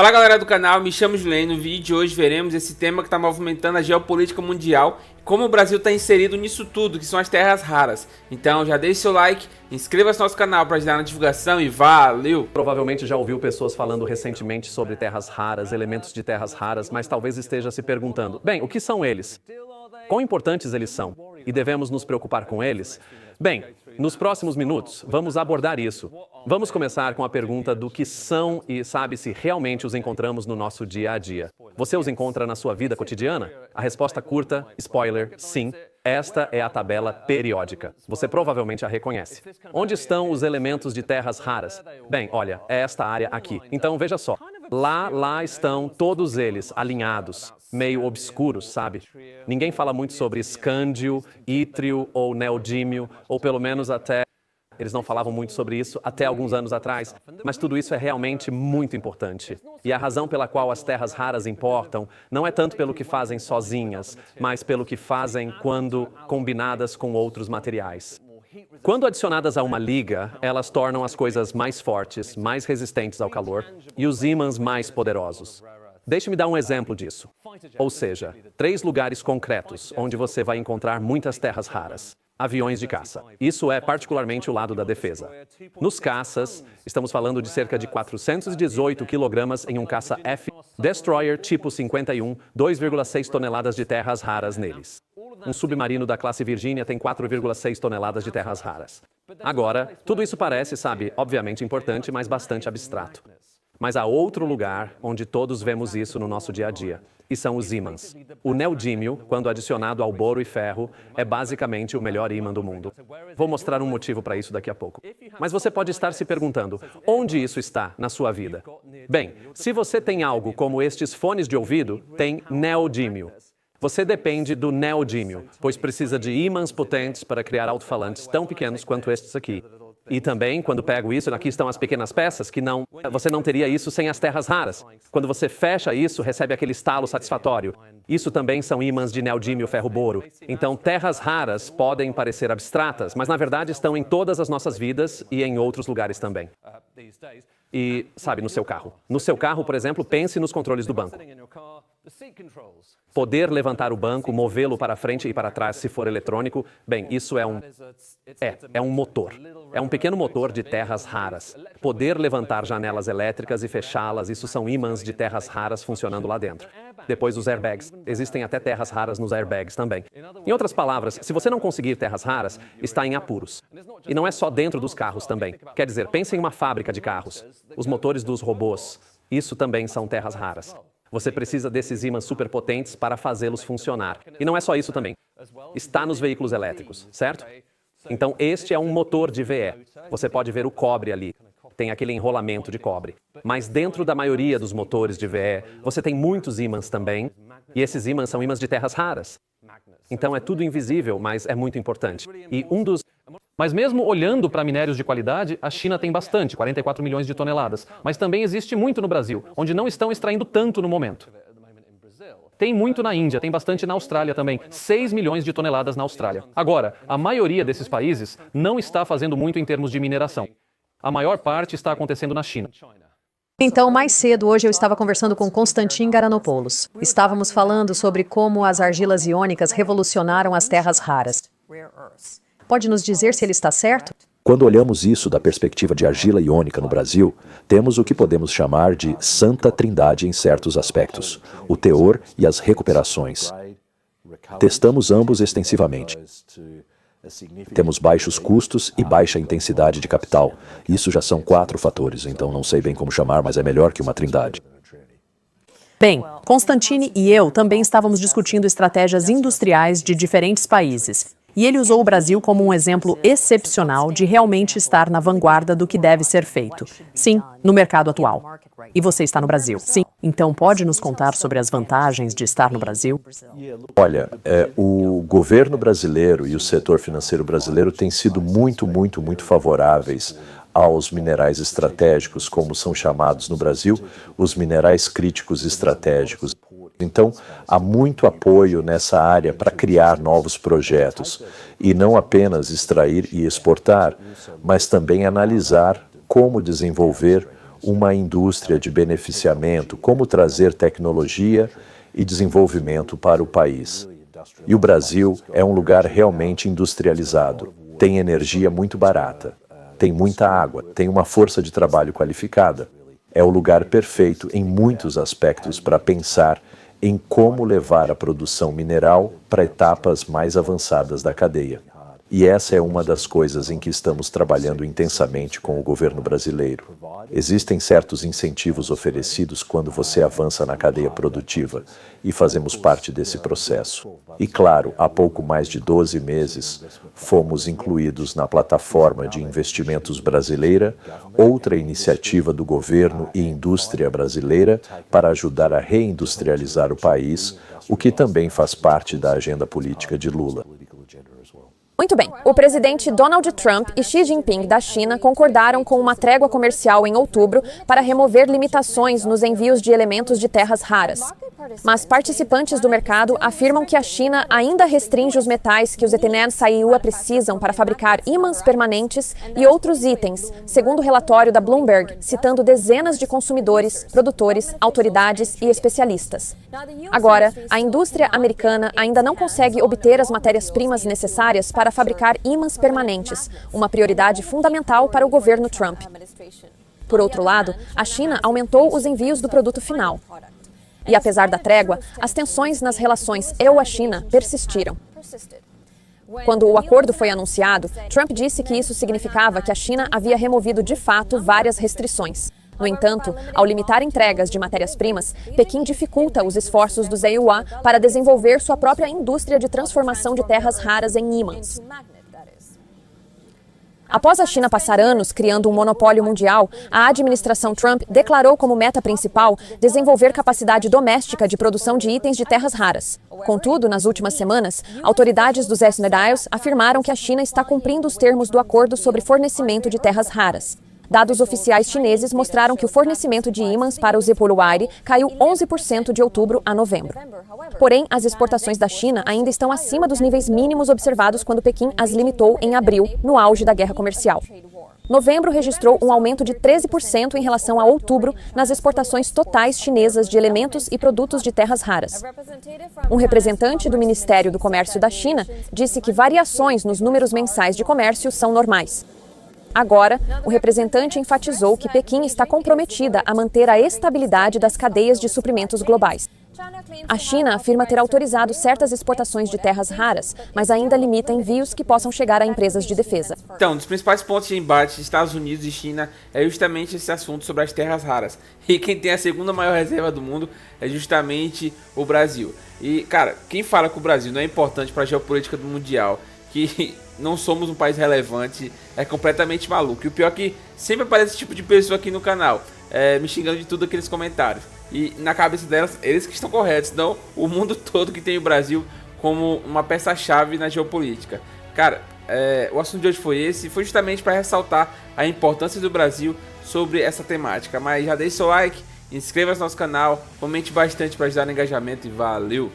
Fala galera do canal, me chamo Juliano. No vídeo de hoje veremos esse tema que está movimentando a geopolítica mundial e como o Brasil está inserido nisso tudo, que são as terras raras. Então já deixe seu like, inscreva-se no nosso canal para ajudar na divulgação e valeu! Provavelmente já ouviu pessoas falando recentemente sobre terras raras, elementos de terras raras, mas talvez esteja se perguntando, bem, o que são eles? Quão importantes eles são? E devemos nos preocupar com eles? Bem, nos próximos minutos, vamos abordar isso. Vamos começar com a pergunta do que são e sabe se realmente os encontramos no nosso dia a dia. Você os encontra na sua vida cotidiana? A resposta curta, spoiler, sim. Esta é a tabela periódica. Você provavelmente a reconhece. Onde estão os elementos de terras raras? Bem, olha, é esta área aqui. Então, veja só. Lá estão todos eles alinhados, meio obscuros, sabe? Ninguém fala muito sobre escândio, ítrio ou neodímio, ou pelo menos até... Eles não falavam muito sobre isso até alguns anos atrás, mas tudo isso é realmente muito importante. E a razão pela qual as terras raras importam não é tanto pelo que fazem sozinhas, mas pelo que fazem quando combinadas com outros materiais. Quando adicionadas a uma liga, elas tornam as coisas mais fortes, mais resistentes ao calor e os ímãs mais poderosos. Deixe-me dar um exemplo disso. Ou seja, 3 lugares concretos onde você vai encontrar muitas terras raras. Aviões de caça. Isso é particularmente o lado da defesa. Nos caças, estamos falando de cerca de 418 quilogramas em um caça F Destroyer tipo 51, 2,6 toneladas de terras raras neles. Um submarino da classe Virginia tem 4,6 toneladas de terras raras. Agora, tudo isso parece, sabe, obviamente importante, mas bastante abstrato. Mas há outro lugar onde todos vemos isso no nosso dia a dia, e são os ímãs. O neodímio, quando adicionado ao boro e ferro, é basicamente o melhor ímã do mundo. Vou mostrar um motivo para isso daqui a pouco. Mas você pode estar se perguntando, onde isso está na sua vida? Bem, se você tem algo como estes fones de ouvido, tem neodímio. Você depende do neodímio, pois precisa de ímãs potentes para criar alto-falantes tão pequenos quanto estes aqui. E também, quando pego isso, aqui estão as pequenas peças, você não teria isso sem as terras raras. Quando você fecha isso, recebe aquele estalo satisfatório. Isso também são ímãs de neodímio ferro-boro. Então, terras raras podem parecer abstratas, mas na verdade estão em todas as nossas vidas e em outros lugares também. E, sabe, no seu carro. No seu carro, por exemplo, pense nos controles do banco. Poder levantar o banco, movê-lo para frente e para trás se for eletrônico, bem, isso é um motor. É um pequeno motor de terras raras. Poder levantar janelas elétricas e fechá-las, isso são ímãs de terras raras funcionando lá dentro. Depois os airbags. Existem até terras raras nos airbags também. Em outras palavras, se você não conseguir terras raras, está em apuros. E não é só dentro dos carros também. Quer dizer, pense em uma fábrica de carros. Os motores dos robôs. Isso também são terras raras. Você precisa desses ímãs superpotentes para fazê-los funcionar. E não é só isso também. Está nos veículos elétricos, certo? Então, este é um motor de VE. Você pode ver o cobre ali. Tem aquele enrolamento de cobre. Mas dentro da maioria dos motores de VE, você tem muitos ímãs também. E esses ímãs são ímãs de terras raras. Então, é tudo invisível, mas é muito importante. Mas mesmo olhando para minérios de qualidade, a China tem bastante, 44 milhões de toneladas. Mas também existe muito no Brasil, onde não estão extraindo tanto no momento. Tem muito na Índia, tem bastante na Austrália também, 6 milhões de toneladas na Austrália. Agora, a maioria desses países não está fazendo muito em termos de mineração. A maior parte está acontecendo na China. Então, mais cedo hoje eu estava conversando com Konstantin Garanopoulos. Estávamos falando sobre como as argilas iônicas revolucionaram as terras raras. Pode nos dizer se ele está certo? Quando olhamos isso da perspectiva de argila iônica no Brasil, temos o que podemos chamar de Santa Trindade em certos aspectos, o teor e as recuperações. Testamos ambos extensivamente. Temos baixos custos e baixa intensidade de capital. Isso já são 4 fatores, então não sei bem como chamar, mas é melhor que uma trindade. Bem, Constantine e eu também estávamos discutindo estratégias industriais de diferentes países. E ele usou o Brasil como um exemplo excepcional de realmente estar na vanguarda do que deve ser feito. Sim, no mercado atual. E você está no Brasil. Sim. Então pode nos contar sobre as vantagens de estar no Brasil? Olha, o governo brasileiro e o setor financeiro brasileiro têm sido muito favoráveis aos minerais estratégicos, como são chamados no Brasil, os minerais críticos estratégicos. Então, há muito apoio nessa área para criar novos projetos, e não apenas extrair e exportar, mas também analisar como desenvolver uma indústria de beneficiamento, como trazer tecnologia e desenvolvimento para o país. E o Brasil é um lugar realmente industrializado, tem energia muito barata, tem muita água, tem uma força de trabalho qualificada. É o lugar perfeito em muitos aspectos para pensar em como levar a produção mineral para etapas mais avançadas da cadeia. E essa é uma das coisas em que estamos trabalhando intensamente com o governo brasileiro. Existem certos incentivos oferecidos quando você avança na cadeia produtiva, e fazemos parte desse processo. E claro, há pouco mais de 12 meses, fomos incluídos na Plataforma de Investimentos Brasileira, outra iniciativa do governo e indústria brasileira para ajudar a reindustrializar o país, o que também faz parte da agenda política de Lula. Muito bem. O presidente Donald Trump e Xi Jinping da China concordaram com uma trégua comercial em outubro para remover limitações nos envios de elementos de terras raras. Mas participantes do mercado afirmam que a China ainda restringe os metais que os Etenen Saiua precisam para fabricar ímãs permanentes e outros itens, segundo o relatório da Bloomberg, citando dezenas de consumidores, produtores, autoridades e especialistas. Agora, a indústria americana ainda não consegue obter as matérias-primas necessárias para fabricar ímãs permanentes, uma prioridade fundamental para o governo Trump. Por outro lado, a China aumentou os envios do produto final. E apesar da trégua, as tensões nas relações EU-China persistiram. Quando o acordo foi anunciado, Trump disse que isso significava que a China havia removido de fato várias restrições. No entanto, ao limitar entregas de matérias-primas, Pequim dificulta os esforços dos EUA para desenvolver sua própria indústria de transformação de terras raras em ímãs. Após a China passar anos criando um monopólio mundial, a administração Trump declarou como meta principal desenvolver capacidade doméstica de produção de itens de terras raras. Contudo, nas últimas semanas, autoridades dos SNDIOS afirmaram que a China está cumprindo os termos do acordo sobre fornecimento de terras raras. Dados oficiais chineses mostraram que o fornecimento de ímãs para o Zepoluaire caiu 11% de outubro a novembro. Porém, as exportações da China ainda estão acima dos níveis mínimos observados quando Pequim as limitou em abril, no auge da guerra comercial. Novembro registrou um aumento de 13% em relação a outubro nas exportações totais chinesas de elementos e produtos de terras raras. Um representante do Ministério do Comércio da China disse que variações nos números mensais de comércio são normais. Agora, o representante enfatizou que Pequim está comprometida a manter a estabilidade das cadeias de suprimentos globais. A China afirma ter autorizado certas exportações de terras raras, mas ainda limita envios que possam chegar a empresas de defesa. Então, um dos principais pontos de embate de Estados Unidos e China é justamente esse assunto sobre as terras raras. E quem tem a segunda maior reserva do mundo é justamente o Brasil. E, cara, quem fala que o Brasil não é importante para a geopolítica mundial, que não somos um país relevante, é completamente maluco. E o pior é que sempre aparece esse tipo de pessoa aqui no canal, me xingando de tudo aqueles comentários. E na cabeça delas, eles que estão corretos, não o mundo todo que tem o Brasil como uma peça-chave na geopolítica. Cara, o assunto de hoje foi esse, foi justamente para ressaltar a importância do Brasil sobre essa temática. Mas já deixe seu like, inscreva-se no nosso canal, comente bastante para ajudar no engajamento e valeu!